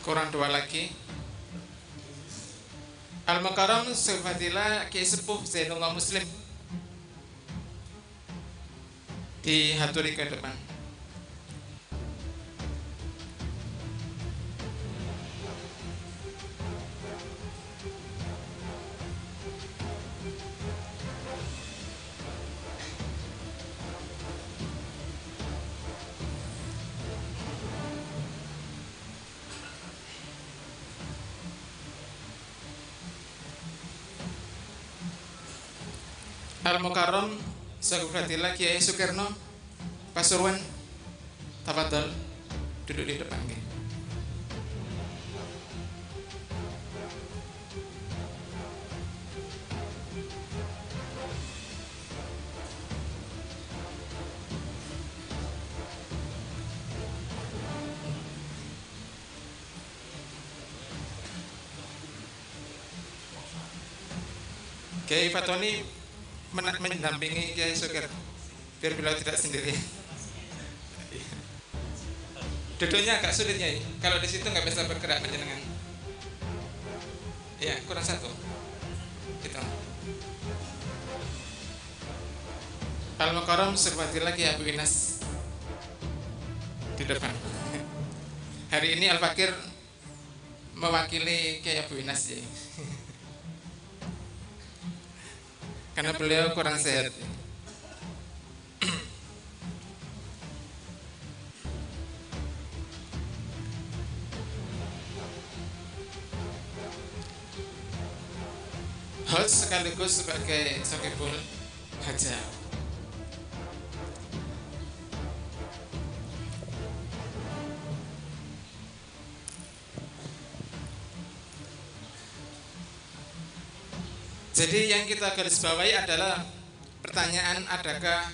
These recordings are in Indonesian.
Kurang dua lagi. Al-Mukarram Sulfatila Kiai Sepuh Zainullah Muslim dihaturi ke depan. Al-Mukarram Sulfatila Kiai Sukirno Pasuruan, tafadhol duduk di depan. Kiai Fatoni mendampingi Kiai Sukir biar beliau tidak sendiri. Duduknya agak sulit ya, kalau di situ nggak bisa bergerak panjenengan. Ya, kurang satu. Gitu. Al-Mukarram Sulfatila Kiai Abu Inas di depan. Hari ini Al-Fakir mewakili Kiai Abu Inas ya. Karena beliau kurang sehat. Host sekaligus sebagai Sokibul Haja. Jadi yang kita garis bawahi adalah pertanyaan, adakah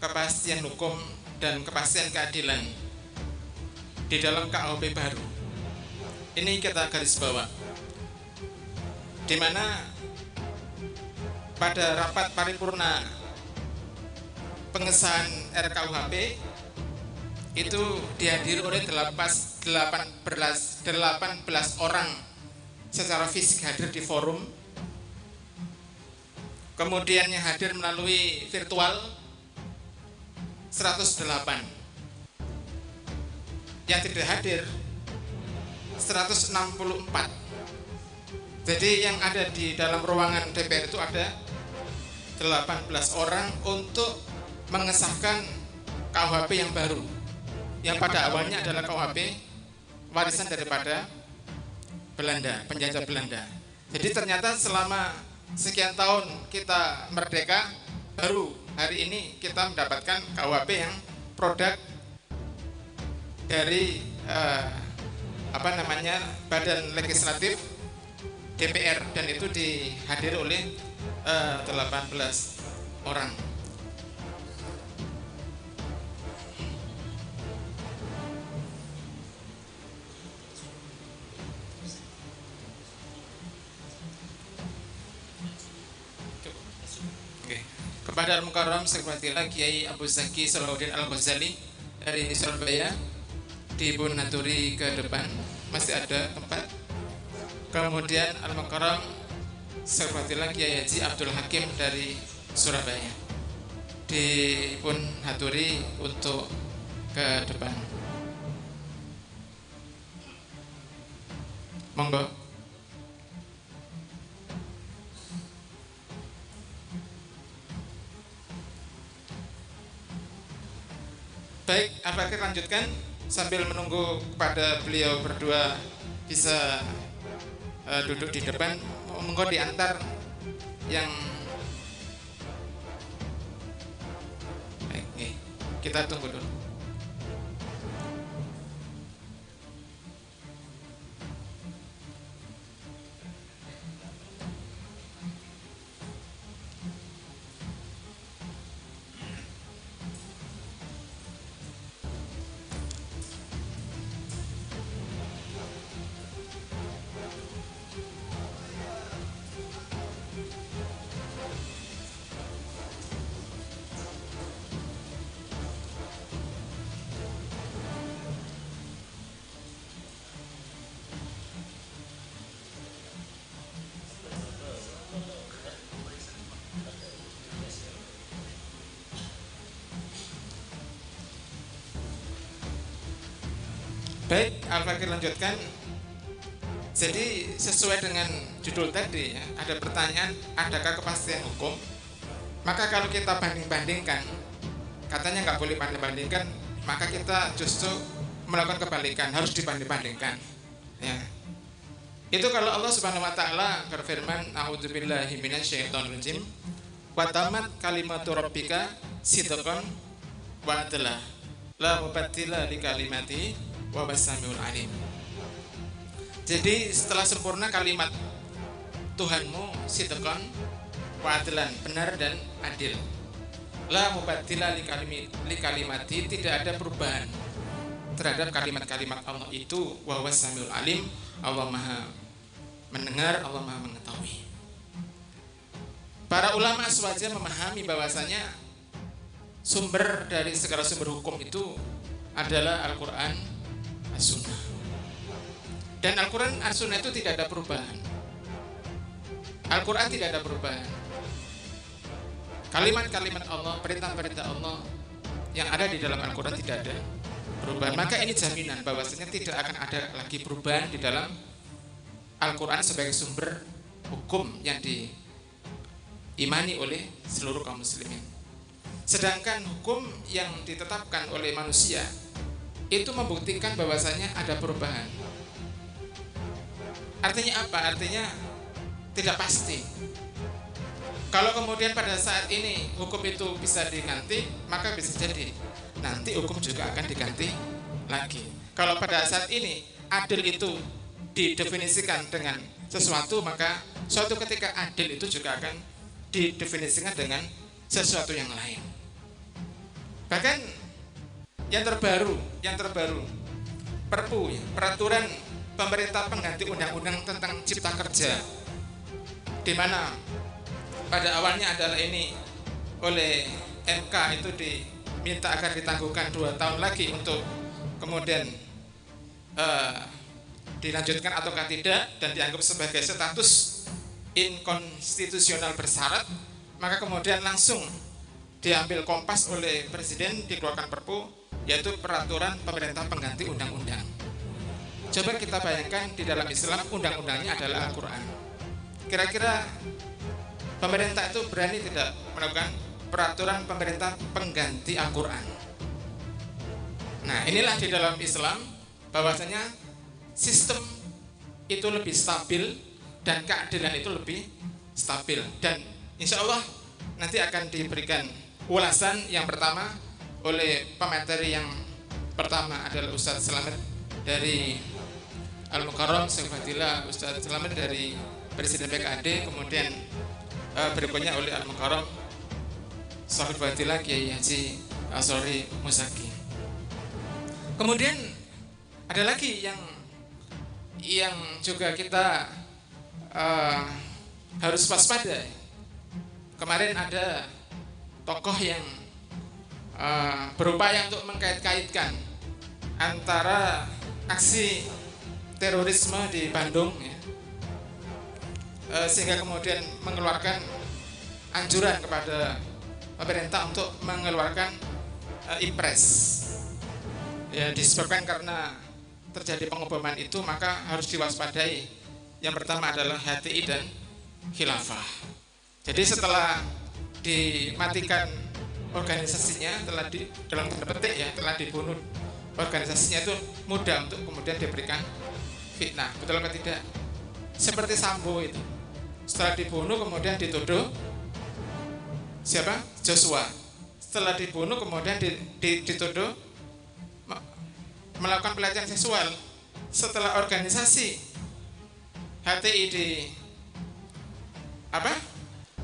kepastian hukum dan kepastian keadilan di dalam KUHP baru. Ini kita garis bawah, di mana pada rapat paripurna pengesahan RKUHP itu dihadiri oleh 18 orang secara fisik hadir di forum. Kemudian yang hadir melalui virtual 108. Yang tidak hadir 164. Jadi yang ada di dalam ruangan DPR itu ada 18 orang untuk mengesahkan KUHP yang baru, yang pada awalnya adalah KUHP warisan daripada Belanda, penjajah Belanda. Jadi ternyata selama sekian tahun kita merdeka, baru hari ini kita mendapatkan KUHP yang produk dari Badan Legislatif DPR, dan itu dihadiri oleh 18 orang. Kepada Al-Mukarram Sulfatila Kiai Abu Zaki Salahuddin Al-Ghazali dari Surabaya dipun aturi ke depan, masih ada tempat. Kemudian Al-Mukarram Sulfatila Kiai Haji Abdul Hakim dari Surabaya dipun aturi untuk ke depan. Monggo. Baik, Al-Fakir lanjutkan sambil menunggu kepada beliau berdua bisa duduk di depan. Monggo diantar yang baik, kita tunggu dulu. Baik, Al-Fakir lanjutkan. Jadi sesuai dengan judul tadi ya, ada pertanyaan, adakah kepastian hukum? Maka kalau kita banding-bandingkan, katanya nggak boleh banding-bandingkan, maka kita justru melakukan kebalikan, harus dibanding-bandingkan. Ya. Itu kalau Allah Subhanahu wa taala berfirman, a'udzubillahi minasyaitonirrajim, wa tamat kalimatu rabbika sidqan wa adla, la mubaddila li kalimati wa basamiul alim. Jadi setelah sempurna kalimat Tuhanmu sidqan wa adlan, benar dan adil. La mubaddila li kalimati, tidak ada perubahan terhadap kalimat-kalimat Allah itu. Wa wasamiul alim, Allah Maha mendengar, Allah Maha mengetahui. Para ulama aswaja memahami bahwasanya sumber dari segala sumber hukum itu adalah Al-Quran, As-Sunnah. Dan Al-Quran, As-Sunnah itu tidak ada perubahan. Al-Quran tidak ada perubahan. Kalimat-kalimat Allah, perintah-perintah Allah yang ada di dalam Al-Quran tidak ada perubahan. Maka ini jaminan bahwasanya tidak akan ada lagi perubahan di dalam Al-Quran sebagai sumber hukum yang diimani oleh seluruh kaum muslimin. Sedangkan hukum yang ditetapkan oleh manusia itu membuktikan bahwasanya ada perubahan. Artinya apa? Artinya tidak pasti. Kalau kemudian pada saat ini hukum itu bisa diganti, maka bisa jadi nanti hukum juga akan diganti lagi. Kalau pada saat ini adil itu didefinisikan dengan sesuatu, maka suatu ketika adil itu juga akan didefinisikan dengan sesuatu yang lain. Bahkan yang terbaru Perpu, peraturan pemerintah pengganti undang-undang tentang cipta kerja, di mana pada awalnya adalah ini oleh MK itu diminta agar ditangguhkan 2 tahun lagi untuk kemudian dilanjutkan ataukah tidak, dan dianggap sebagai status inkonstitusional bersyarat. Maka kemudian langsung diambil kompas oleh Presiden, dikeluarkan Perpu, yaitu peraturan pemerintah pengganti undang-undang. Coba kita bayangkan di dalam Islam undang-undangnya adalah Al-Quran. Kira-kira pemerintah itu berani tidak melakukan peraturan pemerintah pengganti Al-Quran? Nah, inilah di dalam Islam bahwasanya sistem itu lebih stabil dan keadilan itu lebih stabil. Dan insya Allah nanti akan diberikan ulasan yang pertama oleh pemateri yang pertama adalah Ustadz Slamet dari Al-Mukarram, Syekh Fadilah Ustadz Slamet dari Presiden PKAD, kemudian berikutnya oleh Al-Mukarram Syekh Fadilah Kiai Haji Asori Musaki. Kemudian ada lagi yang juga kita harus waspada. Kemarin ada tokoh yang berupaya untuk mengkait-kaitkan antara aksi terorisme di Bandung ya, sehingga kemudian mengeluarkan anjuran kepada pemerintah untuk mengeluarkan Impres ya, disebabkan karena terjadi pengoboman itu, maka harus diwaspadai. Yang pertama adalah HTI dan Khilafah. Jadi setelah dimatikan organisasinya, dalam tanda petik ya, telah dibunuh organisasinya, itu mudah untuk kemudian diberikan fitnah. Betul atau tidak? Seperti Sambo itu, setelah dibunuh kemudian dituduh siapa? Joshua. Setelah dibunuh kemudian dituduh melakukan pelecehan seksual. Setelah organisasi HTI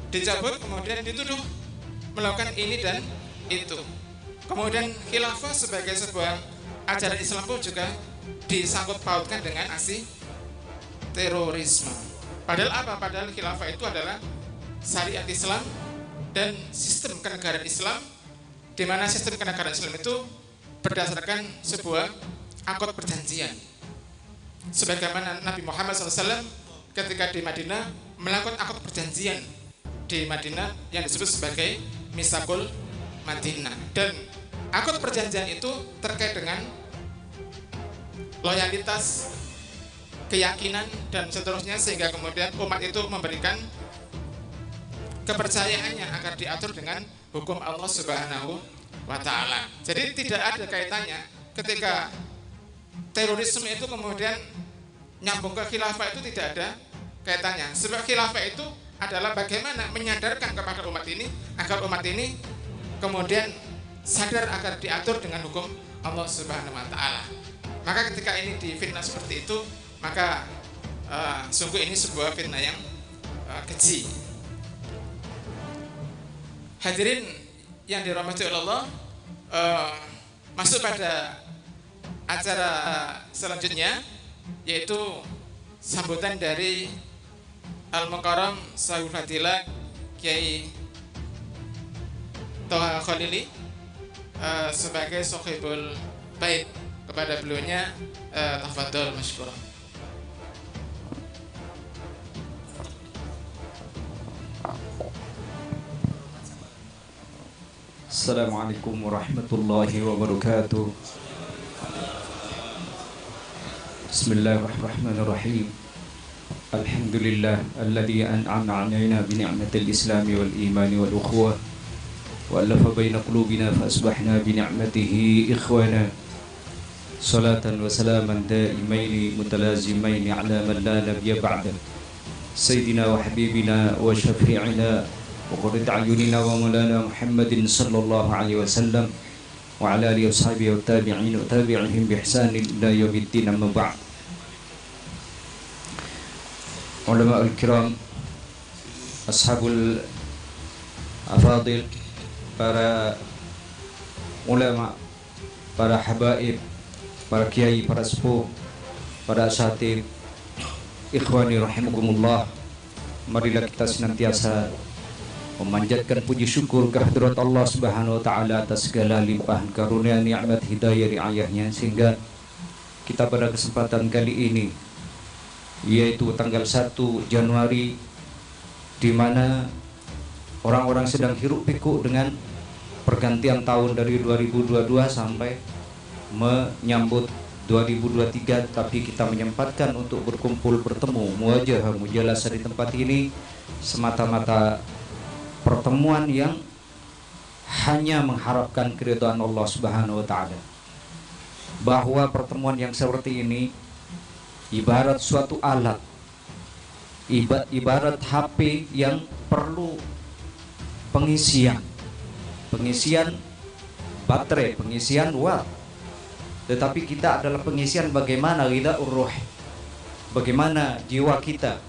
dicabut, kemudian dituduh melakukan ini dan itu. Kemudian Khilafah sebagai sebuah ajaran Islam pun juga disangkut pautkan dengan aksi terorisme. Padahal apa? Padahal Khilafah itu adalah syariat Islam dan sistem kenegaraan Islam, di mana sistem kenegaraan Islam itu berdasarkan sebuah akad perjanjian. Sebagaimana Nabi Muhammad SAW ketika di Madinah melakukan akad perjanjian di Madinah yang disebut sebagai Misakul Madinah. Dan akad perjanjian itu terkait dengan loyalitas, keyakinan dan seterusnya, sehingga kemudian umat itu memberikan kepercayaannya agar diatur dengan hukum Allah Subhanahu wa Ta'ala. Jadi tidak ada kaitannya ketika terorisme itu kemudian nyambung ke khilafah, itu tidak ada kaitannya. Sebab khilafah itu adalah bagaimana menyadarkan kepada umat ini agar umat ini kemudian sadar agar diatur dengan hukum Allah Subhanahu wa Ta'ala. Maka ketika ini difitnah seperti itu, maka sungguh ini sebuah fitnah yang keji. Hadirin yang dirahmati Allah, masuk pada acara selanjutnya, yaitu sambutan dari Al-Mukarram Sahibul Fadilah Kiai Toha Khalili sebagai Sohibul Bait. Kepada beliaunya tafadhol masykurah. Assalamualaikum warahmatullahi wabarakatuh. Bismillahirrahmanirrahim. Alhamdulillah alladzi an'ama 'alaina bi ni'matil islami wal imani wal ukhuwah wa alafa baina qulubina fa asbahna bi ni'matihi ikhwana. Salatan wa salaman daimaini mutalazimaini ala man la nabiyya ba'da Sayyidina wa habibina wa syafi'ina wa qurrati a'yunina wa maulana Muhammadin sallallahu alaihi wasallam wa ala alihi wa sahbihi wa tabi'in wa tabi'ihim bi ihsanin ila yaumiddin, amma ba'd. Ulama'ul kiram, ashabul afadil, para ulama, para habaib, para kiai, para sepuh, para asatid, ikhwani rahimakumullah, marilah kita senantiasa memanjatkan puji syukur kehadirat Allah Subhanahu wa Ta'ala atas segala limpahan karunia, nikmat, hidayah, riayahnya, sehingga kita pada kesempatan kali ini, yaitu tanggal 1 Januari, di mana orang-orang sedang hiruk pikuk dengan pergantian tahun dari 2022 sampai menyambut 2023, tapi kita menyempatkan untuk berkumpul, bertemu, muwajah, mujalasah di tempat ini semata-mata pertemuan yang hanya mengharapkan keridhaan Allah Subhanahu wa Ta'ala. Bahwa pertemuan yang seperti ini ibarat suatu alat, ibarat HP yang perlu pengisian baterai, pengisian watt. Tetapi kita adalah pengisian bagaimana ghidha'ur ruh, bagaimana jiwa kita,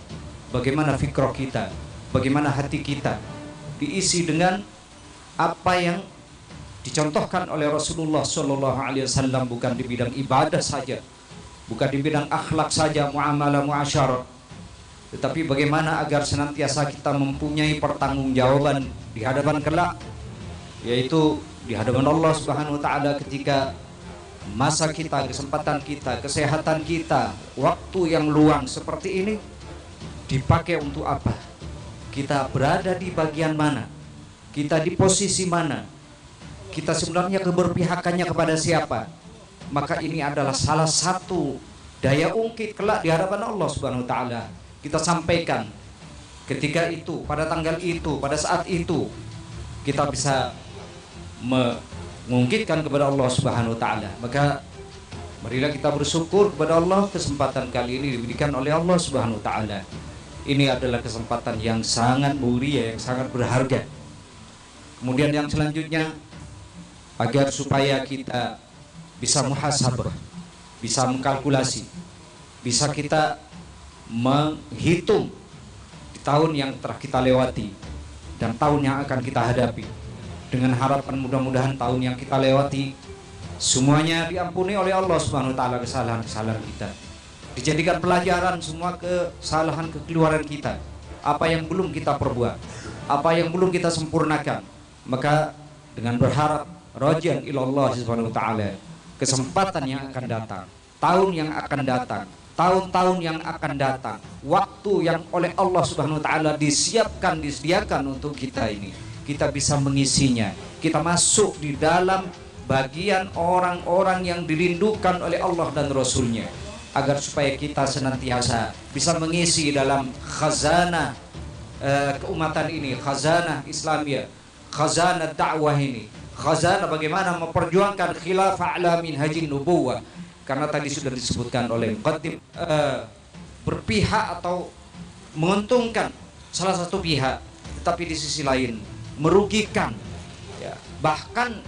bagaimana fikrah kita, bagaimana hati kita diisi dengan apa yang dicontohkan oleh Rasulullah Shallallahu Alaihi Wasallam, bukan di bidang ibadah saja, bukan di bidang akhlak saja, muamalah, muasyarah, tetapi bagaimana agar senantiasa kita mempunyai pertanggungjawaban di hadapan kelak, yaitu di hadapan Allah Subhanahu Wa Taala ketika masa kita, kesempatan kita, kesehatan kita, waktu yang luang seperti ini dipakai untuk apa? Kita berada di bagian mana? Kita di posisi mana? Kita sebenarnya keberpihakannya kepada siapa? Maka ini adalah salah satu daya ungkit kelak di hadapan Allah Subhanahu wa Ta'ala. Kita sampaikan ketika itu, pada tanggal itu, pada saat itu, kita bisa mengungkitkan kepada Allah Subhanahu wa Ta'ala. Maka marilah kita bersyukur kepada Allah, kesempatan kali ini diberikan oleh Allah Subhanahu wa Ta'ala. Ini adalah kesempatan yang sangat mulia, yang sangat berharga. Kemudian yang selanjutnya, agar supaya kita bisa muhasabah, bisa mengkalkulasi, bisa kita menghitung di tahun yang telah kita lewati dan tahun yang akan kita hadapi, dengan harapan mudah-mudahan tahun yang kita lewati semuanya diampuni oleh Allah Subhanahu wa Ta'ala kesalahan-kesalahan kita, dijadikan pelajaran semua kesalahan kekeluaran kita, apa yang belum kita perbuat, apa yang belum kita sempurnakan. Maka dengan berharap rajan ilallah Subhanahu wa Ta'ala, kesempatan yang akan datang, tahun yang akan datang, tahun-tahun yang akan datang, waktu yang oleh Allah Subhanahu wa Ta'ala disediakan untuk kita ini, kita bisa mengisinya, kita masuk di dalam bagian orang-orang yang dirindukan oleh Allah dan Rasulnya, agar supaya kita senantiasa bisa mengisi dalam khazanah keumatan ini, khazanah Islamiyah, khazanah dakwah ini, khazanah bagaimana memperjuangkan khilafah ala minhajin nubuwah. Karena tadi sudah disebutkan oleh muqaddim, berpihak atau menguntungkan salah satu pihak, tetapi di sisi lain merugikan, ya, bahkan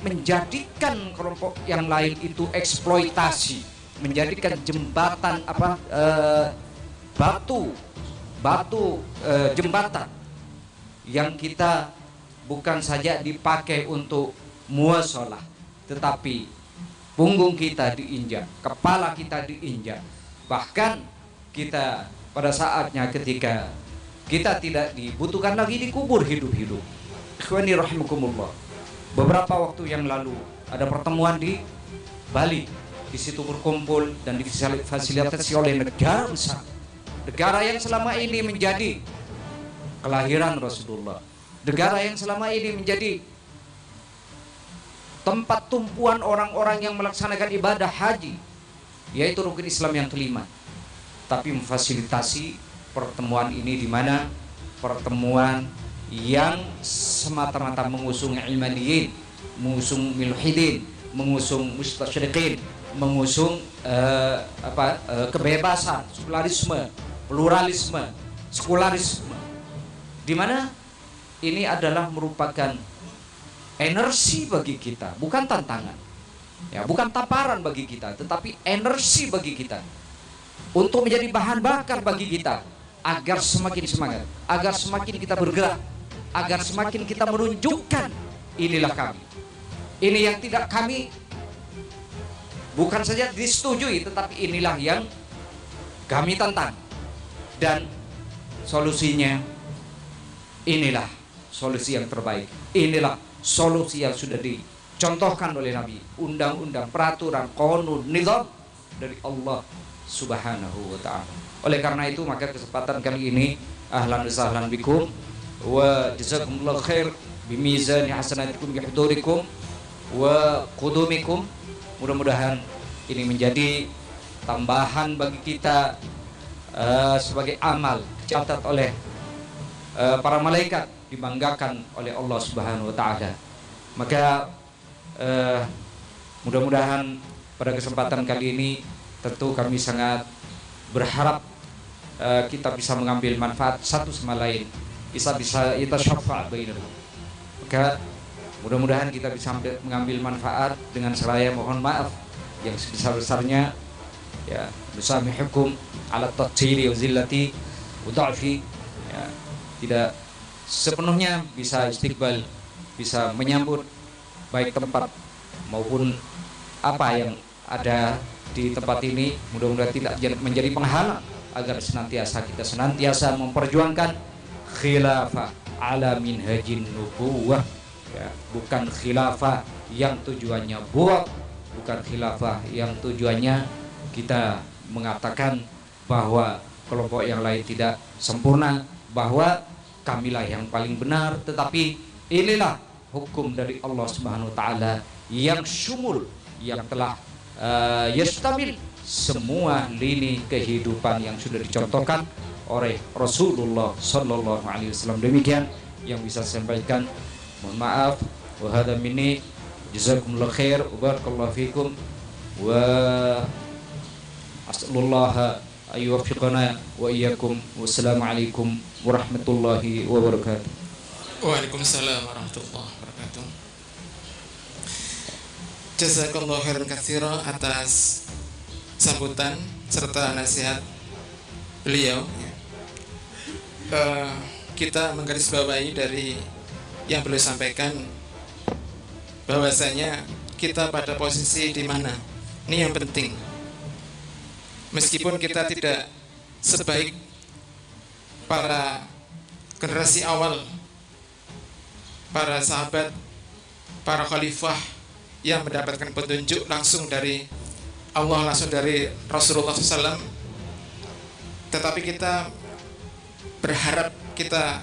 menjadikan kelompok yang lain itu eksploitasi, menjadikan jembatan batu jembatan yang kita bukan saja dipakai untuk muasalah, tetapi punggung kita diinjak, kepala kita diinjak, bahkan kita pada saatnya ketika kita tidak dibutuhkan lagi dikubur hidup-hidup. Ikhwani rahimakumullah. Beberapa waktu yang lalu ada pertemuan di Bali. Di situ berkumpul dan difasilitasi oleh negara besar, negara yang selama ini menjadi kelahiran Rasulullah, negara yang selama ini menjadi tempat tumpuan orang-orang yang melaksanakan ibadah haji, yaitu rukun Islam yang kelima. Tapi memfasilitasi pertemuan ini, di mana pertemuan yang semata-mata mengusung ilmaniyin, mengusung mulhidin, mengusung mustasyriqin, mengusung kebebasan, pluralisme, sekularisme, di mana ini adalah merupakan energi bagi kita, bukan tantangan, ya, bukan tamparan bagi kita, tetapi energi bagi kita untuk menjadi bahan bakar bagi kita agar semakin semangat, agar semakin kita bergerak, agar semakin kita menunjukkan inilah kami. Ini yang tidak kami bukan saja disetujui, tetapi inilah yang kami tantang. Dan solusinya, inilah solusi yang terbaik. Inilah solusi yang sudah dicontohkan oleh Nabi. Undang-undang, peraturan, qanun, nizam dari Allah Subhanahu wa ta'ala. Oleh karena itu, maka kesempatan kali ini, ahlan wa sahlan bikum wa jazakumullah khair bimizani hasanatikum bihudurikum wa qudumikum. Mudah-mudahan ini menjadi tambahan bagi kita sebagai amal dicatat oleh para malaikat, dibanggakan oleh Allah Subhanahu wa ta'ala. Maka mudah-mudahan pada kesempatan kali ini tentu kami sangat berharap kita bisa mengambil manfaat satu sama lain, bisa kita syafa' bainahum. Maka mudah-mudahan kita bisa mengambil manfaat dengan seraya mohon maaf yang sebesar-besarnya, ya, musamihukum ala taqsiri wa zillati wa dha'fi, ya, tidak sepenuhnya bisa istiqbal, bisa menyambut baik tempat maupun apa yang ada di tempat ini. Mudah-mudahan tidak menjadi penghalang agar kita senantiasa memperjuangkan khilafah ala minhajin nubuwah, ya, bukan khilafah yang tujuannya buruk, bukan khilafah yang tujuannya kita mengatakan bahwa kelompok yang lain tidak sempurna, bahwa kamilah yang paling benar, tetapi inilah hukum dari Allah Subhanahu wa ta'ala yang syumul, yang telah yastamil semua lini kehidupan yang sudah dicontohkan oleh Rasulullah sallallahu alaihi wasallam. Demikian yang bisa saya sampaikan. Mohon maaf. Wa hadza minni, jazakumullahu khair wa barakallahu fikum wa as'alullah ayyuwaffiqana wa iyyakum. Wassalamu alaikum warahmatullahi wabarakatuh. Waalaikumsalam warahmatullahi wabarakatuh. Jazakallahu khairan katsira atas sambutan serta nasihat beliau. Kita menggarisbawahi dari yang beliau sampaikan bahwasanya kita pada posisi di mana, ini yang penting. Meskipun kita tidak sebaik para generasi awal, para sahabat, para khalifah yang mendapatkan petunjuk langsung dari Allah, langsung dari Rasulullah SAW, tetapi kita berharap kita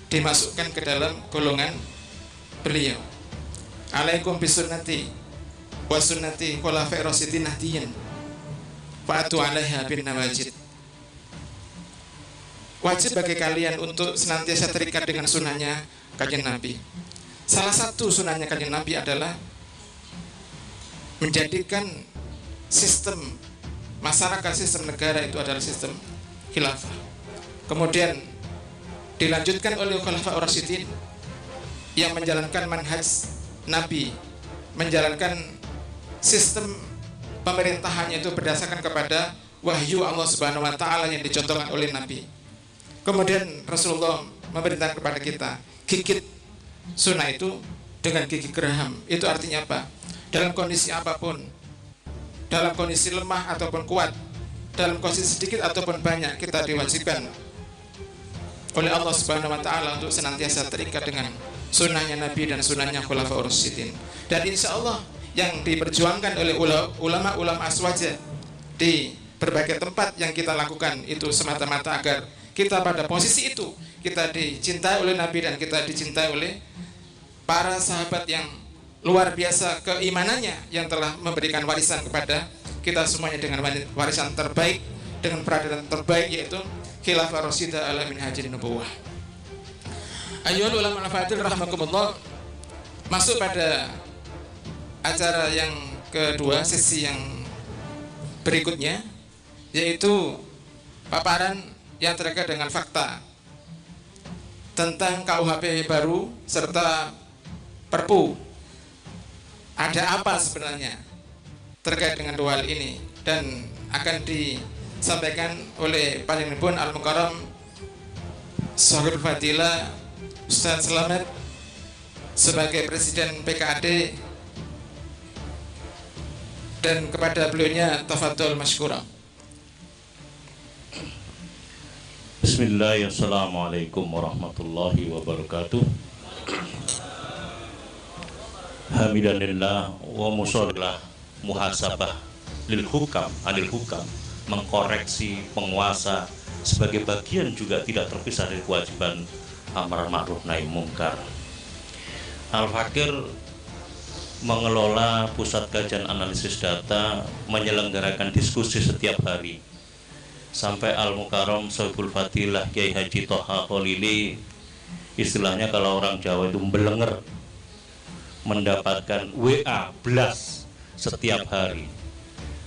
dimasukkan ke dalam golongan beliau. alaikum bisunnati wa sunnati khulafa'ir rasyidin nahdiyyin fa'atu 'alaiha bin nawajid. Wajib bagi kalian untuk senantiasa terikat dengan sunnahnya Kanjeng Nabi. Salah satu sunnahnya Kanjeng Nabi adalah menjadikan sistem masyarakat, sistem negara itu adalah sistem khilafah. Kemudian dilanjutkan oleh Khulafaur Rasyidin yang menjalankan manhaj Nabi, menjalankan sistem pemerintahannya itu berdasarkan kepada wahyu Allah Subhanahu wa taala yang dicontohkan oleh Nabi. Kemudian Rasulullah memerintahkan kepada kita gigit sunnah itu dengan gigi geraham. Itu artinya apa? Dalam kondisi apapun, dalam kondisi lemah ataupun kuat, dalam kondisi sedikit ataupun banyak, kita diwajibkan oleh Allah Subhanahu wa taala untuk senantiasa terikat dengan sunnahnya Nabi dan sunnahnya Khulafaur Rasyidin. Dan insya Allah yang diperjuangkan oleh ulama-ulama aswaja di berbagai tempat yang kita lakukan itu semata-mata agar kita pada posisi itu, kita dicintai oleh Nabi dan kita dicintai oleh para sahabat yang luar biasa keimanannya, yang telah memberikan warisan kepada kita semuanya dengan warisan terbaik, dengan peradaban terbaik, yaitu Khilafah Rasyidah ala minhajin nubuwah. Ayyuhal ulama al-fadil rahimakumullah, masuk pada acara yang kedua, sesi yang berikutnya, yaitu paparan yang terkait dengan fakta tentang KUHP baru serta Perpu. Ada apa sebenarnya terkait dengan dua hal ini, dan akan disampaikan oleh Panjenengan Al-Mukarram Shahibul Fadilah Ustaz Slamet sebagai Presiden PKAD, dan kepada beliaunya tafadhol masykuran. Bismillahirrahmanirrahim. Assalamualaikum warahmatullahi wabarakatuh. Hamidanillah wa musallah muhasabah lil hukam anil hukam, mengkoreksi penguasa sebagai bagian juga tidak terpisah dari kewajiban amar ma'ruf nahi mungkar. Al-Fakir mengelola pusat kajian analisis data, menyelenggarakan diskusi setiap hari. Sampai Al-Mukarram Shahibul Fadilah Kiai Haji Thaha Khalili, istilahnya kalau orang Jawa itu mbelenger, mendapatkan WA blast setiap hari.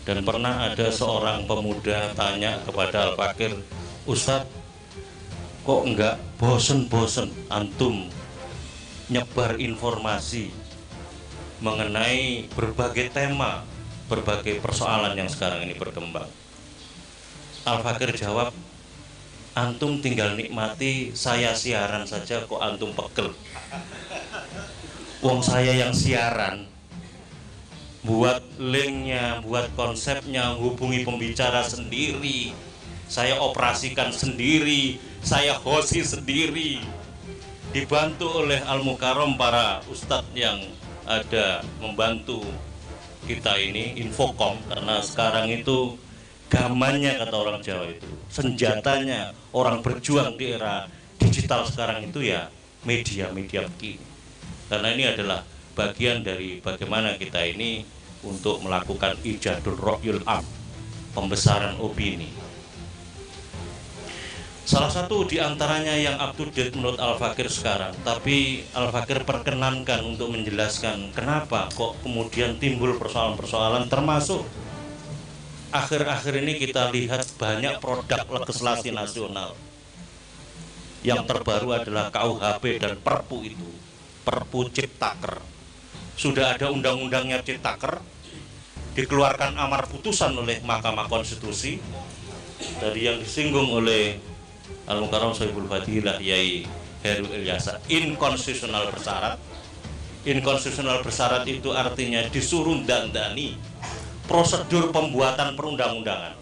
Dan pernah ada seorang pemuda tanya kepada Al-Fakir, Ustadz, kok enggak bosen-bosen antum nyebar informasi mengenai berbagai tema, berbagai persoalan yang sekarang ini berkembang? Al-Fakir jawab, antum tinggal nikmati, saya siaran saja kok antum pegel. Wong saya yang siaran, buat linknya, buat konsepnya, hubungi pembicara sendiri, saya operasikan sendiri, saya hosti sendiri, dibantu oleh Al-Mukarram para ustadz yang ada membantu kita ini, infokom, karena sekarang itu gamannya, kata orang Jawa itu, senjatanya orang berjuang di era digital sekarang itu ya media-media begini. Karena ini adalah bagian dari bagaimana kita ini untuk melakukan ijadul ra'yul am, pembesaran opini. Salah satu diantaranya yang up to date menurut Al-Fakir sekarang, tapi Al-Fakir perkenankan untuk menjelaskan kenapa kok kemudian timbul persoalan-persoalan, termasuk akhir-akhir ini kita lihat banyak produk legislasi nasional. Yang terbaru adalah KUHP dan Perpu itu, Perpu Ciptaker. Sudah ada undang-undangnya Ciptaker, dikeluarkan amar putusan oleh Mahkamah Konstitusi. Tadi yang disinggung oleh Al-Mukarram Shahibul Fadilah Yai Heru Ilyasa, inkonstitusional bersyarat. Inkonstitusional bersyarat itu artinya disuruh dandani prosedur pembuatan perundang-undangan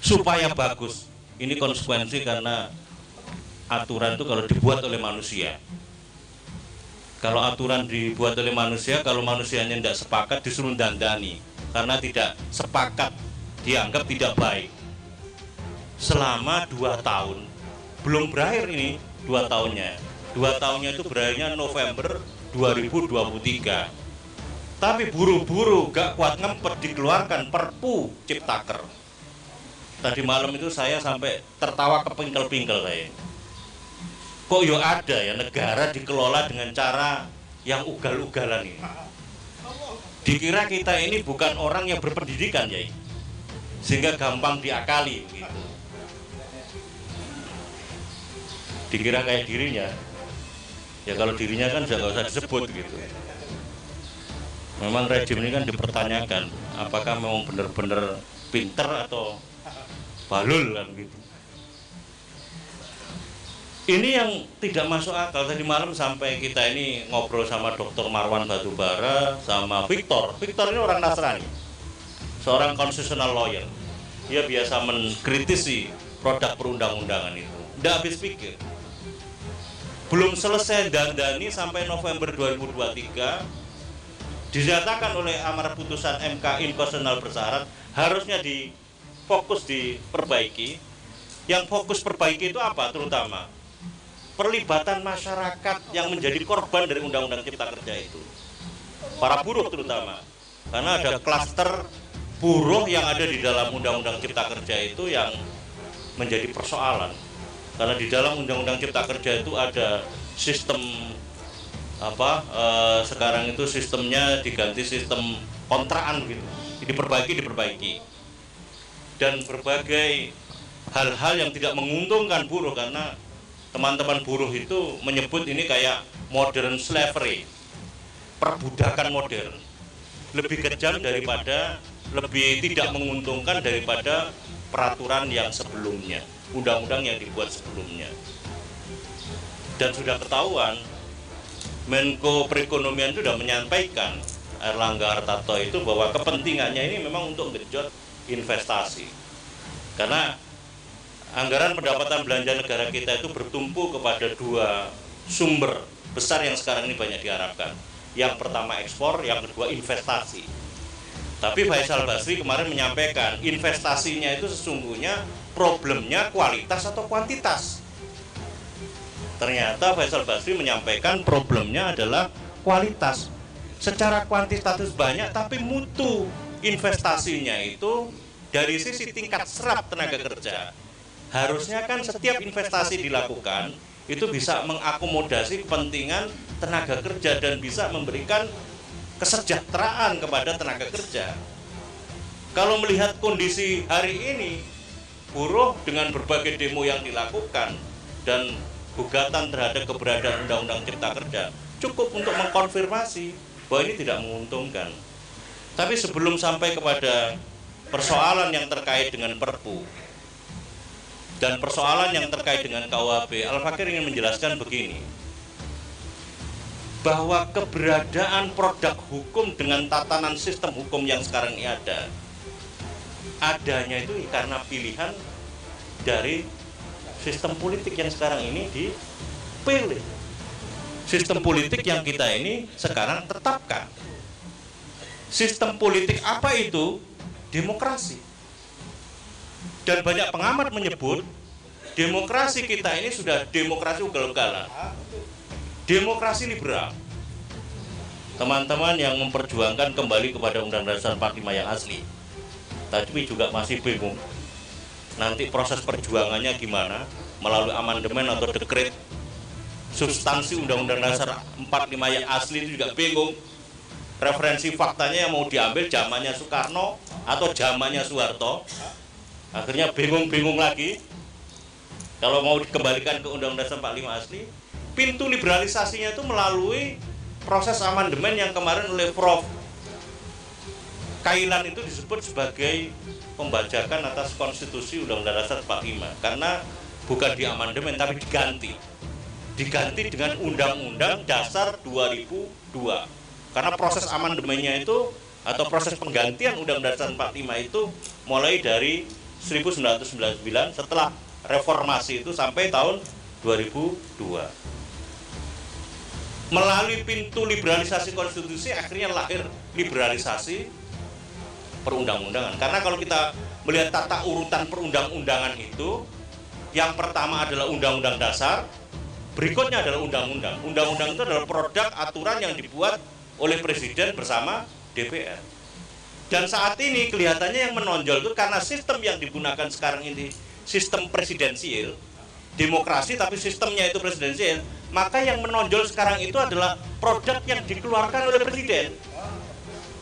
supaya bagus. Ini konsekuensi karena aturan itu kalau dibuat oleh manusia, kalau aturan dibuat oleh manusia, kalau manusianya tidak sepakat disuruh dandani, karena tidak sepakat dianggap tidak baik. Selama 2 tahun, belum berakhir ini 2 tahunnya. 2 tahunnya itu berakhirnya November 2023. Tapi buru-buru gak kuat ngempet dikeluarkan Perpu Ciptaker. Tadi malam itu saya sampai tertawa kepingkel-pingkel saya. Kok yo ada ya negara dikelola dengan cara yang ugal-ugalan ini. Dikira kita ini bukan orang yang berpendidikan ya, sehingga gampang diakali gitu. Dikira kayak dirinya, ya kalau dirinya kan nggak usah disebut gitu. Memang rejim ini kan dipertanyakan, apakah memang benar-benar pinter atau balul kan gitu. Ini yang tidak masuk akal. Tadi malam sampai kita ini ngobrol sama Dr. Marwan Batubara sama Victor. Victor ini orang Nasrani, seorang constitutional lawyer. Dia biasa mengkritisi produk perundang-undangan itu. Tidak habis pikir. Belum selesai dandani sampai November 2023, dinyatakan oleh amar putusan MK inkonstitusional bersyarat, harusnya fokus diperbaiki. Yang fokus perbaiki itu apa? Terutama perlibatan masyarakat yang menjadi korban dari Undang-Undang Cipta Kerja itu, para buruh terutama, karena ada klaster buruh yang ada di dalam Undang-Undang Cipta Kerja itu yang menjadi persoalan. Karena di dalam Undang-Undang Cipta Kerja itu ada sistem sekarang itu sistemnya diganti sistem kontraan gitu, diperbaiki dan berbagai hal-hal yang tidak menguntungkan buruh, karena teman-teman buruh itu menyebut ini kayak modern slavery, perbudakan modern, lebih kejam daripada, lebih tidak menguntungkan daripada peraturan yang sebelumnya, undang-undang yang dibuat sebelumnya. Dan sudah ketahuan, Menko Perekonomian sudah menyampaikan, Erlangga Hartarto itu, bahwa kepentingannya ini memang untuk genjot investasi, karena anggaran pendapatan belanja negara kita itu bertumpu kepada dua sumber besar yang sekarang ini banyak diharapkan. Yang pertama ekspor, yang kedua investasi. Tapi Faisal Basri kemarin menyampaikan investasinya itu sesungguhnya problemnya kualitas atau kuantitas. Ternyata Faisal Basri menyampaikan problemnya adalah kualitas. Secara kuantitatif banyak, tapi mutu investasinya itu dari sisi tingkat serap tenaga kerja. Harusnya kan setiap investasi dilakukan itu bisa mengakomodasi kepentingan tenaga kerja dan bisa memberikan kesejahteraan kepada tenaga kerja. Kalau melihat kondisi hari ini, buruh dengan berbagai demo yang dilakukan dan gugatan terhadap keberadaan Undang-Undang Cipta Kerja cukup untuk mengkonfirmasi bahwa ini tidak menguntungkan. Tapi sebelum sampai kepada persoalan yang terkait dengan Perpu dan persoalan yang terkait dengan KUHP, Al-Fakir ingin menjelaskan begini, bahwa keberadaan produk hukum dengan tatanan sistem hukum yang sekarang ini adanya itu karena pilihan dari sistem politik yang sekarang ini dipilih. Sistem politik yang kita ini sekarang tetapkan. Sistem politik apa itu? Demokrasi. Dan banyak pengamat menyebut demokrasi kita ini sudah demokrasi ugal-ugalan, demokrasi liberal. Teman-teman yang memperjuangkan kembali kepada Undang-Undang Dasar 45 yang asli, tapi juga masih bingung nanti proses perjuangannya gimana, melalui amandemen atau dekret. Substansi Undang-Undang Dasar 45 yang asli itu juga bingung. Referensi faktanya yang mau diambil zamannya Soekarno atau zamannya Soeharto. Akhirnya bingung-bingung lagi. Kalau mau dikembalikan ke Undang-Undang Dasar 45 asli, pintu liberalisasinya itu melalui proses amandemen yang kemarin oleh Prof. Kailan itu disebut sebagai pembajakan atas konstitusi Undang-Undang Dasar 45, karena bukan di amandemen tapi diganti dengan Undang-Undang Dasar 2002. Karena proses amandemennya itu atau proses penggantian Undang-Undang Dasar 45 itu mulai dari 1999 setelah reformasi itu sampai tahun 2002. Melalui pintu liberalisasi konstitusi akhirnya lahir liberalisasi perundang-undangan. Karena kalau kita melihat tata urutan perundang-undangan itu, yang pertama adalah Undang-Undang Dasar, Berikutnya adalah undang-undang. Undang-undang itu adalah produk aturan yang dibuat oleh Presiden bersama DPR. Dan saat ini kelihatannya yang menonjol itu karena sistem yang digunakan sekarang ini sistem presidensial, demokrasi tapi sistemnya itu presidensial, maka yang menonjol sekarang itu adalah produk yang dikeluarkan oleh Presiden.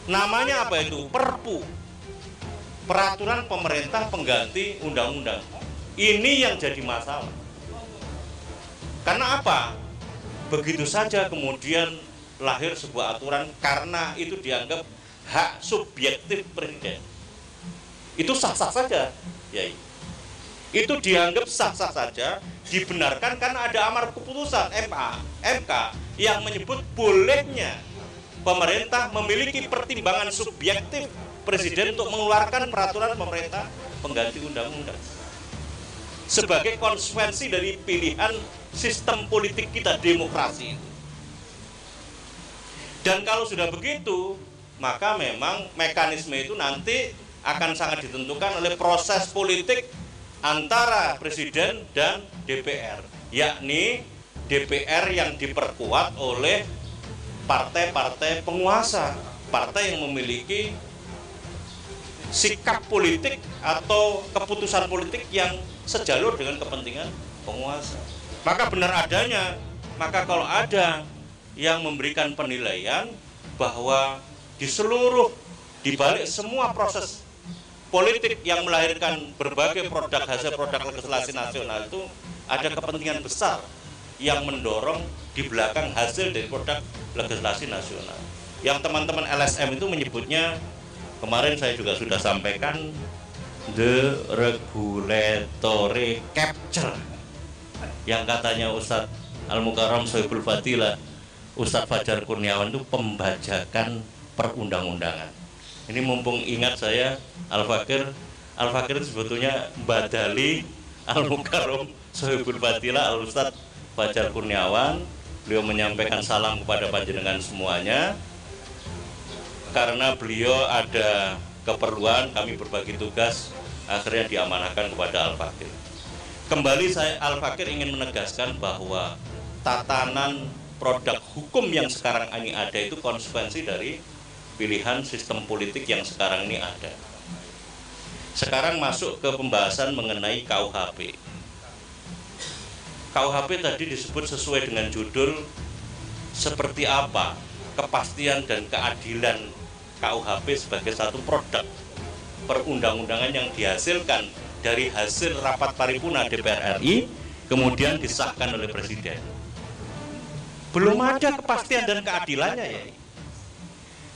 Namanya apa itu? Perpu. Peraturan pemerintah pengganti undang-undang. Ini yang jadi masalah. Karena apa? Begitu saja kemudian lahir sebuah aturan karena itu dianggap hak subjektif Presiden. Itu sah-sah saja, ya. Itu dianggap sah-sah saja, dibenarkan karena ada amar keputusan MK yang menyebut bolehnya pemerintah memiliki pertimbangan subjektif Presiden untuk mengeluarkan peraturan pemerintah pengganti undang-undang. Sebagai konsekuensi dari pilihan sistem politik kita, demokrasi itu. Dan kalau sudah begitu, maka memang mekanisme itu nanti akan sangat ditentukan oleh proses politik antara Presiden dan DPR, yakni DPR yang diperkuat oleh partai-partai penguasa, partai yang memiliki sikap politik atau keputusan politik yang sejalur dengan kepentingan penguasa. Maka benar adanya, maka kalau ada yang memberikan penilaian bahwa di balik semua proses politik yang melahirkan berbagai produk hasil produk legislasi nasional itu ada kepentingan besar yang mendorong di belakang hasil dari produk legislasi nasional. Yang teman-teman LSM itu menyebutnya, kemarin saya juga sudah sampaikan, the regulatory capture, yang katanya Ustadz Al-Mukarram Sohibul Fadilah, Ustadz Fajar Kurniawan itu pembajakan perundang-undangan. Ini mumpung ingat saya, Al-Fakir itu sebetulnya badali Al-Mukarram Sohibul Fadilah Al-Ustadz Fajar Kurniawan. Beliau menyampaikan salam kepada panjenengan semuanya. Karena beliau ada keperluan, kami berbagi tugas, akhirnya diamanahkan kepada Al-Fakir. Kembali Al-Fakir ingin menegaskan bahwa tatanan produk hukum yang sekarang ini ada itu konsekuensi dari pilihan sistem politik yang sekarang ini ada. Sekarang masuk ke pembahasan mengenai KUHP. KUHP tadi disebut sesuai dengan judul, seperti apa kepastian dan keadilan KUHP sebagai satu produk perundang-undangan yang dihasilkan dari hasil rapat paripurna DPR RI kemudian disahkan oleh Presiden. Belum ada kepastian dan keadilannya, ya.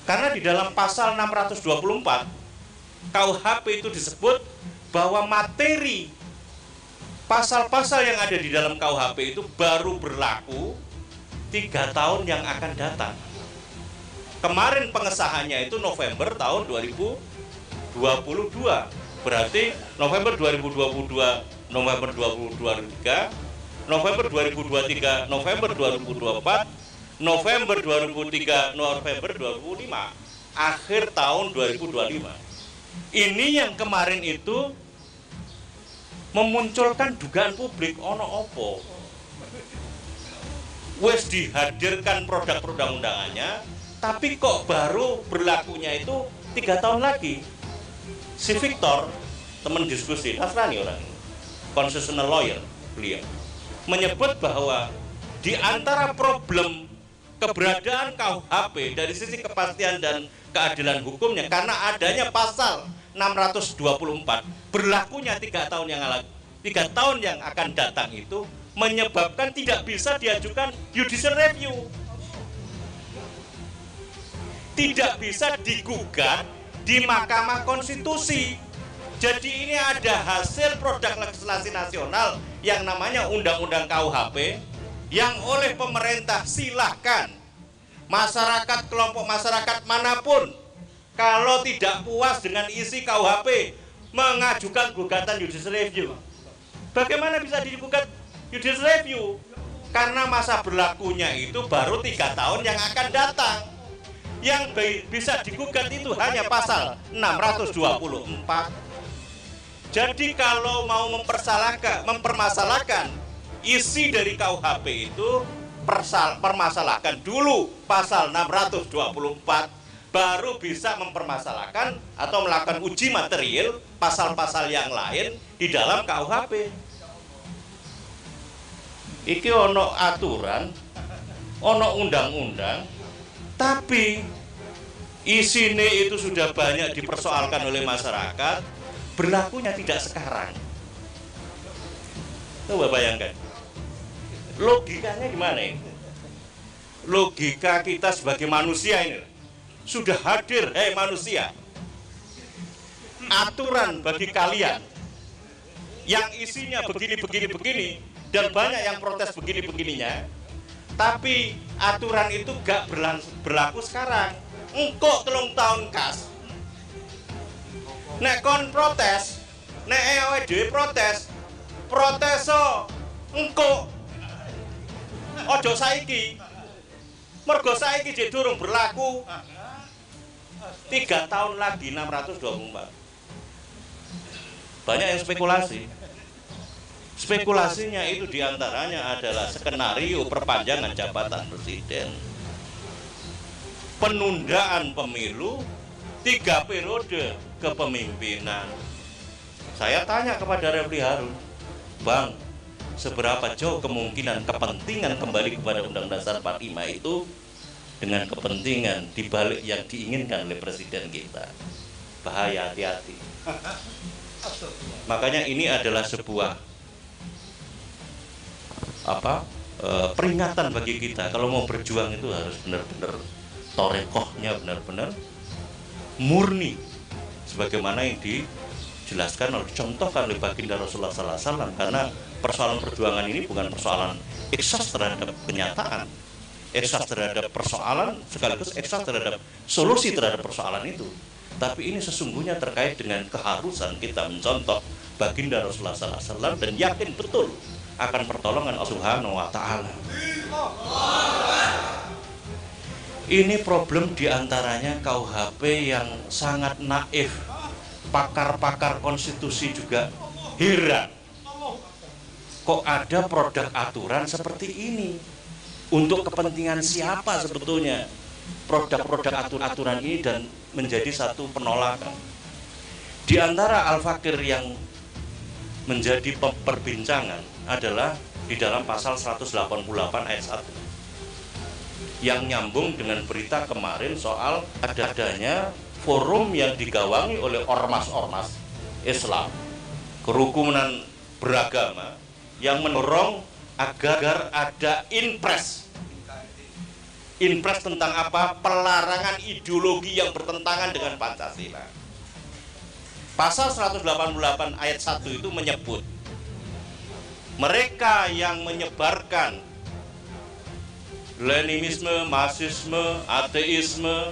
Karena di dalam pasal 624 KUHP itu disebut bahwa materi pasal-pasal yang ada di dalam KUHP itu baru berlaku 3 tahun yang akan datang. Kemarin pengesahannya itu November tahun 2022. Berarti November 2022, November 2023, November 2023, November 2024, November 2003, November 2005, akhir tahun 2025. Ini yang kemarin itu memunculkan dugaan publik, ono opo wes dihadirkan produk perundang-undangannya, tapi kok baru berlakunya itu 3 tahun lagi. Si Victor, teman diskusi, Nasrani orang ini, constitutional lawyer beliau, menyebut bahwa di antara problem keberadaan KUHP dari sisi kepastian dan keadilan hukumnya, karena adanya pasal 624 berlakunya 3 tahun yang akan datang itu menyebabkan tidak bisa diajukan judicial review, tidak bisa digugat di Mahkamah Konstitusi. Jadi ini ada hasil produk legislasi nasional yang namanya Undang-Undang KUHP yang oleh pemerintah silahkan masyarakat, kelompok masyarakat manapun kalau tidak puas dengan isi KUHP mengajukan gugatan judicial review. Bagaimana bisa digugat judicial review? Karena masa berlakunya itu baru 3 tahun yang akan datang. Yang bisa digugat itu hanya pasal 624. Jadi kalau mau mempermasalahkan isi dari KUHP itu permasalahkan dulu pasal 624, baru bisa mempermasalahkan atau melakukan uji material pasal-pasal yang lain di dalam KUHP. Iki ono aturan, ono undang-undang, tapi isinya itu sudah banyak dipersoalkan oleh masyarakat, berlakunya tidak sekarang. Coba bayangkan, logikanya gimana ini? Logika kita sebagai manusia ini sudah hadir, manusia. Aturan bagi kalian yang isinya begini dan banyak yang protes begininya, tapi aturan itu gak berlaku sekarang. Engkok 3 tahun kas. Nek kon protes, nek awake dhewe protes engkok. Ojo saiki. Mergo saiki jek durung berlaku. 3 tahun lagi 624. Banyak yang spekulasi. Spekulasinya itu diantaranya adalah skenario perpanjangan jabatan presiden, penundaan pemilu 3 periode kepemimpinan. Saya tanya kepada Refli Harun, Bang, seberapa jauh kemungkinan kepentingan kembali kepada Undang-Undang Dasar 45 itu dengan kepentingan dibalik yang diinginkan oleh presiden kita? Bahaya, hati-hati. Makanya ini adalah sebuah peringatan bagi kita. Kalau mau berjuang itu harus benar-benar torekohnya benar-benar murni, sebagaimana yang dijelaskan oleh contohkan oleh baginda Rasulullah SAW. Karena persoalan perjuangan ini bukan persoalan eksas terhadap kenyataan, eksas terhadap persoalan sekaligus eksas terhadap solusi terhadap persoalan itu, tapi ini sesungguhnya terkait dengan keharusan kita mencontoh baginda Rasulullah SAW dan yakin betul akan pertolongan Allah Subhanahu wa Ta'ala. Ini problem diantaranya KUHP yang sangat naif. Pakar-pakar konstitusi juga heran, kok ada produk aturan seperti ini? Untuk kepentingan siapa sebetulnya produk-produk aturan ini, dan menjadi satu penolakan. Di antara Al-Fakir yang menjadi perbincangan adalah di dalam pasal 188 ayat 1 yang nyambung dengan berita kemarin soal adanya forum yang digawangi oleh ormas-ormas Islam, kerukunan beragama, yang mendorong agar ada inpres tentang apa? Pelarangan ideologi yang bertentangan dengan Pancasila. Pasal 188 ayat 1 itu menyebut mereka yang menyebarkan Leninisme, Marxisme, ateisme,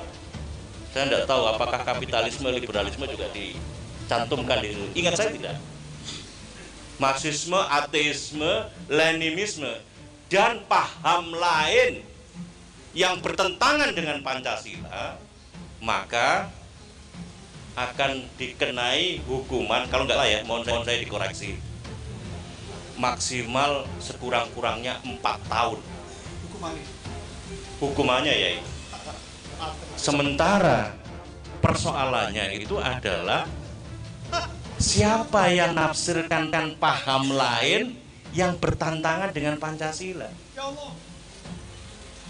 saya tidak tahu apakah kapitalisme, liberalisme juga dicantumkan di situ. Ingat saya tidak. Marxisme, ateisme, Leninisme, dan paham lain yang bertentangan dengan Pancasila, maka akan dikenai hukuman, kalau enggak lah ya, mohon saya dikoreksi, maksimal sekurang-kurangnya 4 tahun hukumannya ya itu. Sementara persoalannya itu adalah siapa yang nafsirkan paham lain yang bertentangan dengan Pancasila.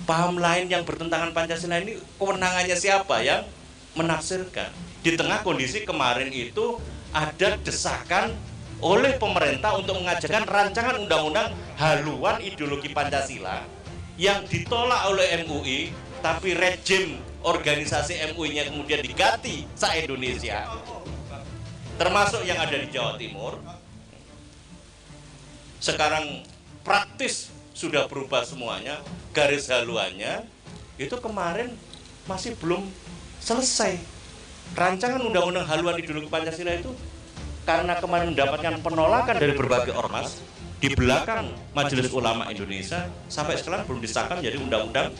Paham lain yang bertentangan Pancasila ini kewenangannya siapa yang menafsirkan? Di tengah kondisi kemarin itu ada desakan oleh pemerintah untuk mengajukan rancangan undang-undang haluan ideologi Pancasila yang ditolak oleh MUI, tapi rejim organisasi MUI-nya kemudian diganti se-Indonesia, termasuk yang ada di Jawa Timur. Sekarang praktis sudah berubah semuanya, garis haluannya itu kemarin masih belum selesai. Rancangan undang-undang haluan ideologi Pancasila itu karena kemarin mendapatkan penolakan dari berbagai ormas di belakang Majelis Ulama Indonesia, sampai sekarang belum disahkan menjadi undang-undang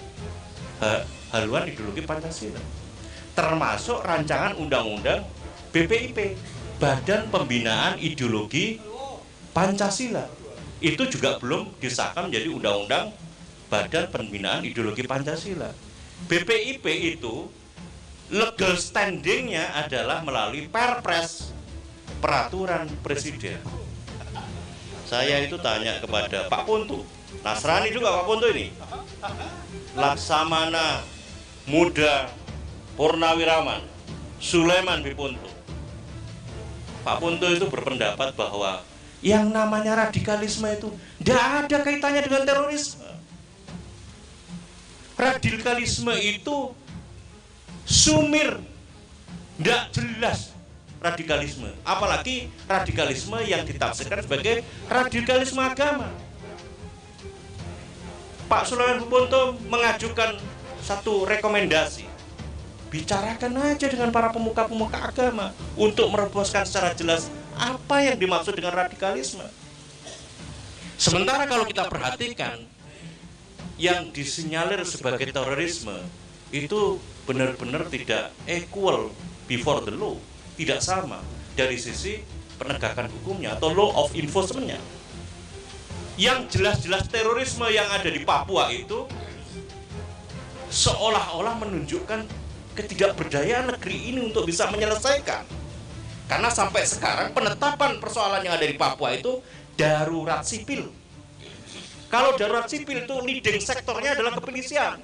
haluan ideologi Pancasila. Termasuk rancangan undang-undang BPIP, Badan Pembinaan Ideologi Pancasila. itu juga belum disahkan menjadi undang-undang Badan Pembinaan Ideologi Pancasila. BPIP itu legal standingnya adalah melalui Perpres, peraturan presiden. Saya itu tanya kepada Pak Puntu, Nasrani juga Pak Puntu ini, Laksamana Muda Purnawiraman Sulaiman Bipuntu. Pak Puntu itu berpendapat bahwa yang namanya radikalisme itu tidak ada kaitannya dengan terorisme. Radikalisme itu sumir, tidak jelas radikalisme. Apalagi radikalisme yang ditafsirkan sebagai radikalisme agama. Pak Sulaiman Bipuntu mengajukan satu rekomendasi. Bicarakan aja dengan para pemuka-pemuka agama untuk merumuskan secara jelas apa yang dimaksud dengan radikalisme. Sementara kalau kita perhatikan yang disinyalir sebagai terorisme itu benar-benar tidak equal before the law, tidak sama dari sisi penegakan hukumnya atau law of enforcement-nya. Yang jelas-jelas terorisme yang ada di Papua itu seolah-olah menunjukkan ketidakberdayaan negeri ini untuk bisa menyelesaikan. Karena sampai sekarang penetapan persoalan yang ada di Papua itu darurat sipil. Kalau darurat sipil itu leading sektornya adalah kepolisian.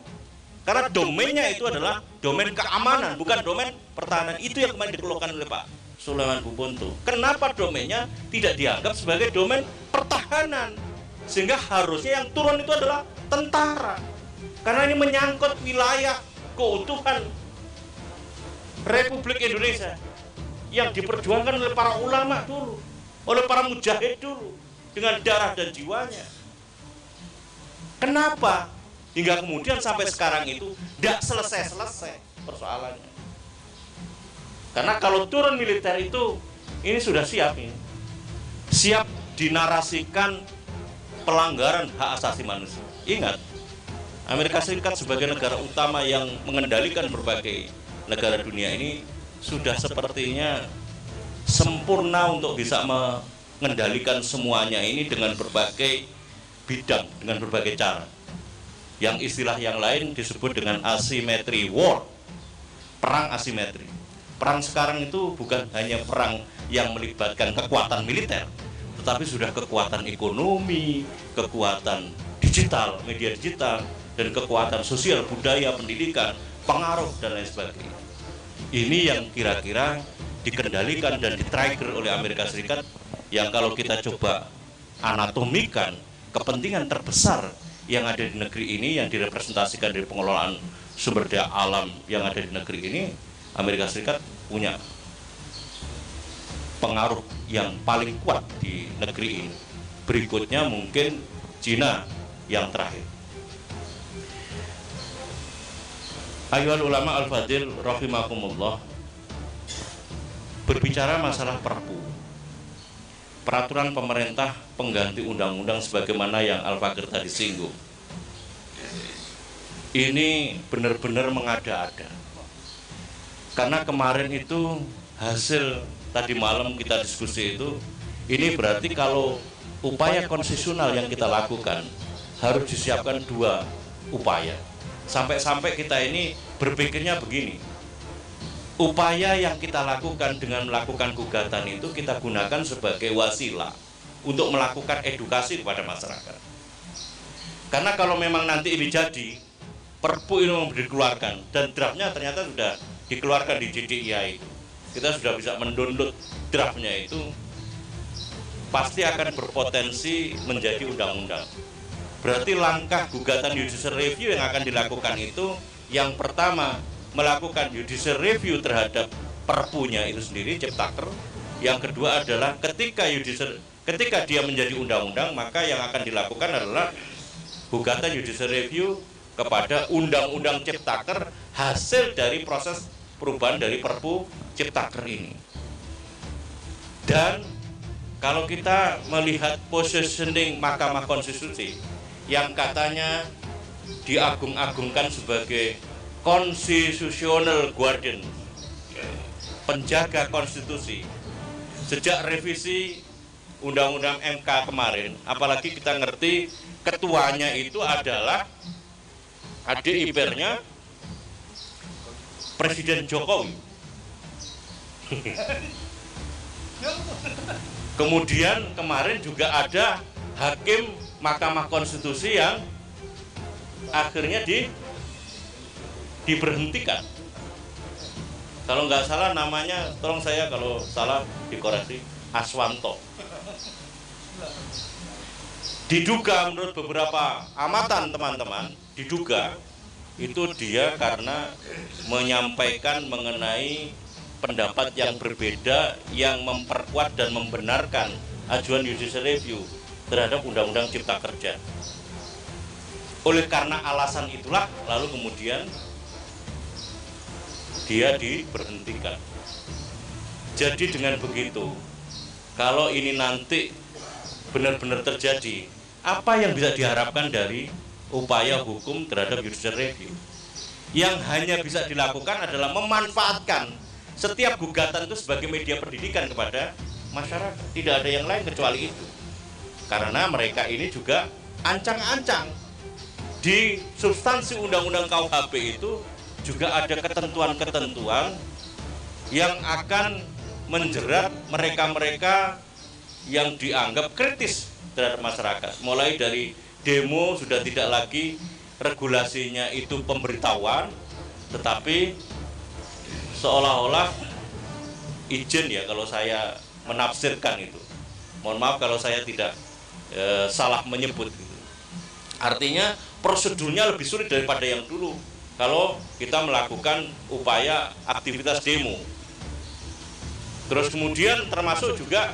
Karena domainnya itu adalah domain keamanan, bukan domain pertahanan. Itu yang kemarin dikeluhkan oleh Pak Sulaiman Bipuntu. Kenapa domainnya tidak dianggap sebagai domain pertahanan? Sehingga harusnya yang turun itu adalah tentara. Karena ini menyangkut wilayah keutuhan Republik Indonesia yang diperjuangkan oleh para ulama dulu, oleh para mujahid dulu, dengan darah dan jiwanya. Kenapa hingga kemudian sampai sekarang itu tidak selesai-selesai persoalannya? Karena kalau turun militer itu, ini sudah siap ini. Siap dinarasikan pelanggaran hak asasi manusia. Ingat, Amerika Serikat sebagai negara utama yang mengendalikan berbagai negara dunia ini sudah sepertinya sempurna untuk bisa mengendalikan semuanya ini dengan berbagai bidang, dengan berbagai cara. Yang istilah yang lain disebut dengan asymmetry war, perang asimetri. Perang sekarang itu bukan hanya perang yang melibatkan kekuatan militer, tetapi sudah kekuatan ekonomi, kekuatan digital, media digital, dan kekuatan sosial, budaya, pendidikan, pengaruh, dan lain sebagainya. Ini yang kira-kira dikendalikan dan di-trigger oleh Amerika Serikat, yang kalau kita coba anatomikan kepentingan terbesar yang ada di negeri ini, yang direpresentasikan dari pengelolaan sumber daya alam yang ada di negeri ini, Amerika Serikat punya pengaruh yang paling kuat di negeri ini. Berikutnya mungkin Cina yang terakhir. Ayyuhal ulama al-fadil rahimakumullah, berbicara masalah Perpu, peraturan pemerintah pengganti undang-undang sebagaimana yang Al-Fakir tadi singgung, ini benar-benar mengada-ada. Karena kemarin itu hasil tadi malam kita diskusi itu, ini berarti kalau upaya konstitusional yang kita lakukan harus disiapkan dua upaya. Sampai-sampai kita ini berpikirnya begini, upaya yang kita lakukan dengan melakukan gugatan itu kita gunakan sebagai wasilah untuk melakukan edukasi kepada masyarakat. Karena kalau memang nanti ini jadi, Perpu ini mau dikeluarkan, dan draftnya ternyata sudah dikeluarkan di JDIA itu, kita sudah bisa mendownload draftnya itu, pasti akan berpotensi menjadi undang-undang. Berarti langkah gugatan judicial review yang akan dilakukan itu, yang pertama melakukan judicial review terhadap perpunya itu sendiri, Ciptaker. Yang kedua adalah ketika dia menjadi undang-undang, maka yang akan dilakukan adalah gugatan judicial review kepada undang-undang Ciptaker hasil dari proses perubahan dari Perpu Ciptaker ini. Dan kalau kita melihat positioning Mahkamah Konstitusi yang katanya diagung-agungkan sebagai constitutional guardian, penjaga konstitusi, sejak revisi undang-undang MK kemarin, apalagi kita ngerti ketuanya itu adalah adik iparnya Presiden Jokowi. Kemudian kemarin juga ada hakim Mahkamah Konstitusi yang akhirnya diberhentikan. Kalau nggak salah namanya, tolong saya kalau salah dikoreksi, Aswanto. Diduga menurut beberapa amatan teman-teman, diduga itu dia karena menyampaikan mengenai pendapat yang berbeda yang memperkuat dan membenarkan ajuan judicial review terhadap Undang-Undang Cipta Kerja. Oleh karena alasan itulah lalu kemudian dia diberhentikan. Jadi dengan begitu, kalau ini nanti benar-benar terjadi, apa yang bisa diharapkan dari upaya hukum terhadap judicial review? Yang hanya bisa dilakukan adalah memanfaatkan setiap gugatan itu sebagai media pendidikan kepada masyarakat. Tidak ada yang lain kecuali itu. Karena mereka ini juga ancang-ancang. Di substansi Undang-Undang KUHP itu juga ada ketentuan-ketentuan yang akan menjerat mereka-mereka yang dianggap kritis terhadap masyarakat. Mulai dari demo sudah tidak lagi regulasinya itu pemberitahuan, tetapi seolah-olah izin ya kalau saya menafsirkan itu. Mohon maaf kalau saya tidak salah menyebut. Artinya prosedurnya lebih sulit daripada yang dulu. Kalau kita melakukan upaya aktivitas demo. Terus kemudian termasuk juga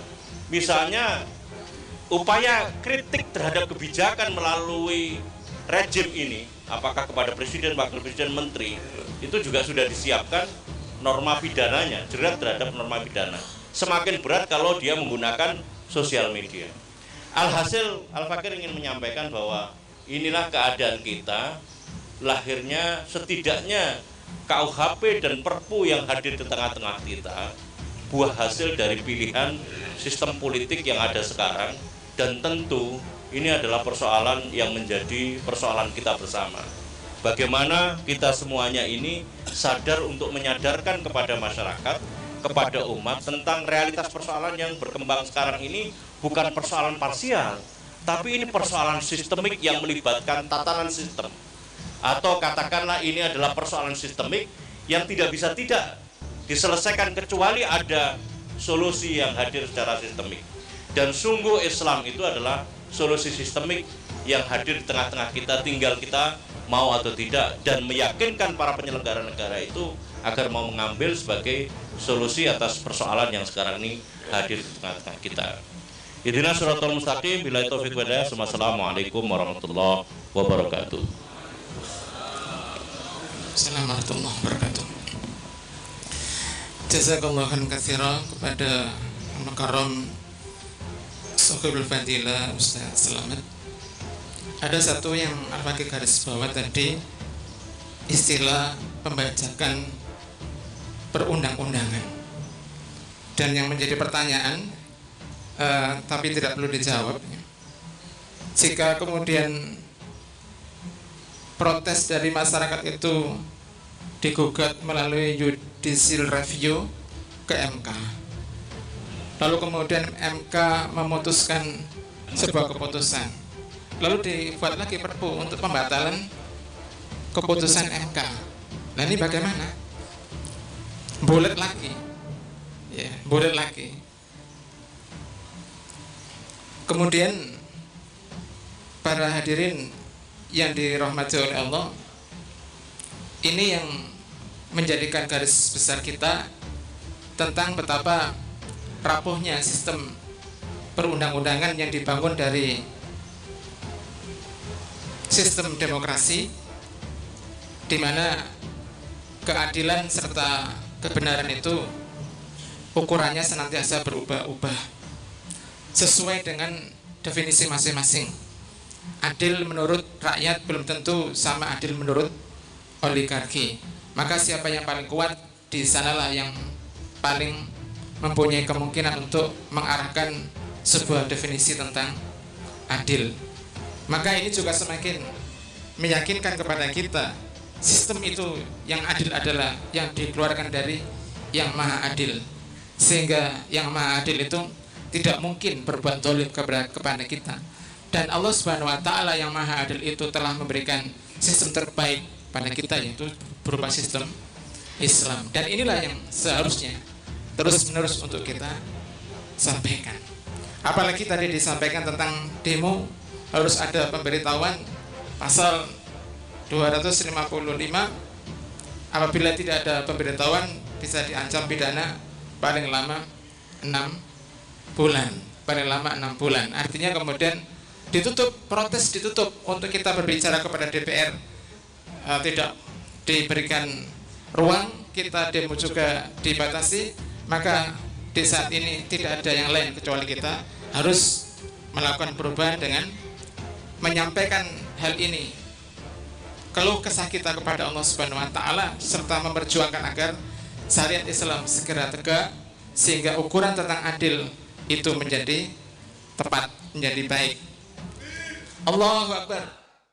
misalnya upaya kritik terhadap kebijakan melalui rejim ini, apakah kepada presiden, wakil presiden, menteri, itu juga sudah disiapkan norma pidananya, jerat terhadap norma pidana. Semakin berat kalau dia menggunakan sosial media. Alhasil, Al-Fakir ingin menyampaikan bahwa inilah keadaan kita, lahirnya setidaknya KUHP dan Perpu yang hadir di tengah-tengah kita, buah hasil dari pilihan sistem politik yang ada sekarang, dan tentu ini adalah persoalan yang menjadi persoalan kita bersama. Bagaimana kita semuanya ini sadar untuk menyadarkan kepada masyarakat, kepada umat tentang realitas persoalan yang berkembang sekarang ini bukan persoalan parsial, tapi ini persoalan sistemik yang melibatkan tatanan sistem. Atau katakanlah ini adalah persoalan sistemik yang tidak bisa tidak diselesaikan kecuali ada solusi yang hadir secara sistemik. Dan sungguh Islam itu adalah solusi sistemik yang hadir di tengah-tengah kita, tinggal kita mau atau tidak, dan meyakinkan para penyelenggara negara itu agar mau mengambil sebagai solusi atas persoalan yang sekarang ini hadir di tengah-tengah kita. Ihdinas siratal mustaqim, billahi taufiq wal hidayah. Wassalamualaikum warahmatullahi wabarakatuh. Assalamualaikum warahmatullahi wabarakatuh. Jazakallahu khairan katsiran kepada Al-Mukarram Sohibul Fadilah Ustaz Selamat. Ada satu yang Al-Fakir garis bawah tadi, istilah pembajakan perundang-undangan. Dan yang menjadi pertanyaan, tapi tidak perlu dijawab, jika kemudian protes dari masyarakat itu digugat melalui judicial review ke MK, lalu kemudian MK memutuskan sebuah keputusan, lalu dibuat lagi perpu untuk pembatalan keputusan MK. Nah ini bagaimana? Bulat lagi, ya, bulat lagi. Kemudian para hadirin yang dirahmati oleh Allah, ini yang menjadikan garis besar kita tentang betapa rapuhnya sistem perundang-undangan yang dibangun dari sistem demokrasi, di mana keadilan serta kebenaran itu ukurannya senantiasa berubah-ubah sesuai dengan definisi masing-masing. Adil menurut rakyat belum tentu sama adil menurut oligarki. Maka siapa yang paling kuat, di sanalah yang paling mempunyai kemungkinan untuk mengarahkan sebuah definisi tentang adil. Maka ini juga semakin meyakinkan kepada kita sistem itu yang adil adalah yang dikeluarkan dari yang maha adil, sehingga yang maha adil itu tidak mungkin berbuat zalim kepada kita. Dan Allah Subhanahu wa taala yang maha adil itu telah memberikan sistem terbaik pada kita, yaitu berupa sistem Islam. Dan inilah yang seharusnya terus-menerus untuk kita sampaikan. Apalagi tadi disampaikan tentang demo, harus ada pemberitahuan. Pasal 255, apabila tidak ada pemberitahuan bisa diancam pidana paling lama 6 bulan. Paling lama 6 bulan. Artinya kemudian ditutup, protes ditutup untuk kita berbicara kepada DPR, tidak diberikan ruang, kita demo juga dibatasi. Maka di saat ini tidak ada yang lain kecuali kita harus melakukan perubahan dengan menyampaikan hal ini, keluh kesah kita kepada Allah Subhanahu wa taala, serta memperjuangkan agar syariat Islam segera tegak sehingga ukuran tentang adil itu menjadi tepat, menjadi baik. Allahu Akbar.